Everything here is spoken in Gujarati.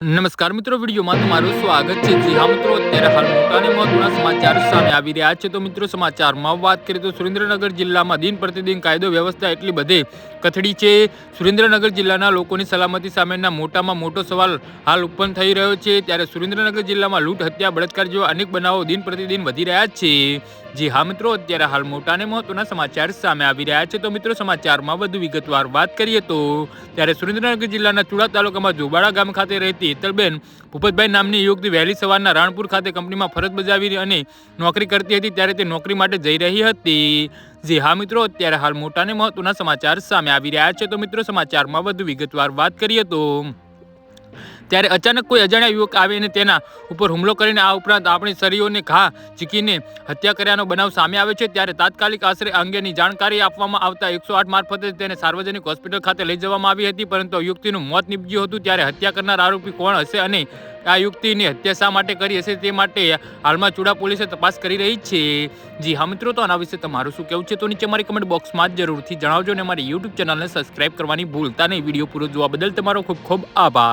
નમસ્કાર મિત્રો, વિડીયોમાં તમારું સ્વાગત છે। જી હા મિત્રો, અત્યારે હાલ મોટા અને મહત્વના સમાચાર સામે આવી રહ્યા છે। તો મિત્રો, સમાચારમાં વાત કરીએ તો સુરેન્દ્રનગર જિલ્લામાં દિન પ્રતિદિન કાયદો વ્યવસ્થા એટલી બધી કથળી છે। સુરેન્દ્રનગર જિલ્લાના લોકોની સલામતી સામેના મોટામાં મોટો સવાલ હાલ ઉત્પન્ન થઈ રહ્યો છે। ત્યારે સુરેન્દ્રનગર જિલ્લામાં લૂંટ, હત્યા, બળાત્કાર જેવા અનેક બનાવો દિન પ્રતિદિન વધી રહ્યા છે। જી હા મિત્રો, અત્યારે હાલ મોટા અને મહત્વના સમાચાર સામે આવી રહ્યા છે। તો મિત્રો, સમાચારમાં વધુ વિગતવાર વાત કરીએ તો ત્યારે સુરેન્દ્રનગર જિલ્લાના ચુડા તાલુકામાં જોબાળા ગામ ખાતે રહેતી હેતલબેન ભૂપતભાઈ નામની યુવતી વહેલી સવારના રાણપુર ખાતે કંપનીમાં ફરજ બજાવી અને નોકરી કરતી હતી, ત્યારે તે નોકરી માટે જઈ રહી હતી। જી હા મિત્રો, અત્યારે હાલ મોટા અને મહત્વના સમાચાર સામે આવી રહ્યા છે। તો મિત્રો, સમાચારમાં વધુ વિગતવાર વાત કરીએ તો ત્યારે અચાનક કોઈ અજાણ્યા યુવક આવે અને તેના ઉપર હુમલો કરીને આ ઉપરાંત આપણી શરીરોને ઘા ઝીકીને હત્યા કર્યાનો બનાવ સામે આવે છે। ત્યારે તાત્કાલિક આશરે અંગેની જાણકારી આપવામાં આવતા 108 મારફતે તેને સાર્વજનિક હોસ્પિટલ ખાતે લઈ જવામાં આવી હતી, પરંતુ યુવતીનું મોત નીપજ્યું હતું। ત્યારે હત્યા કરનાર આરોપી કોણ હશે અને આ યુવતીની હત્યા શા માટે કરી હશે તે માટે હાલમાં ચુડા પોલીસે તપાસ કરી રહી છે। જી હા મિત્રો, તો આના વિશે તમારું શું કહેવું છે તો નીચે મારી કમેન્ટ બોક્સમાં જરૂરથી જણાવજો અને મારી યુટ્યુબ ચેનલને સબસ્ક્રાઇબ કરવાની ભૂલતા નહીં। વિડીયો પૂરો જોવા બદલ તમારો ખૂબ ખૂબ આભાર।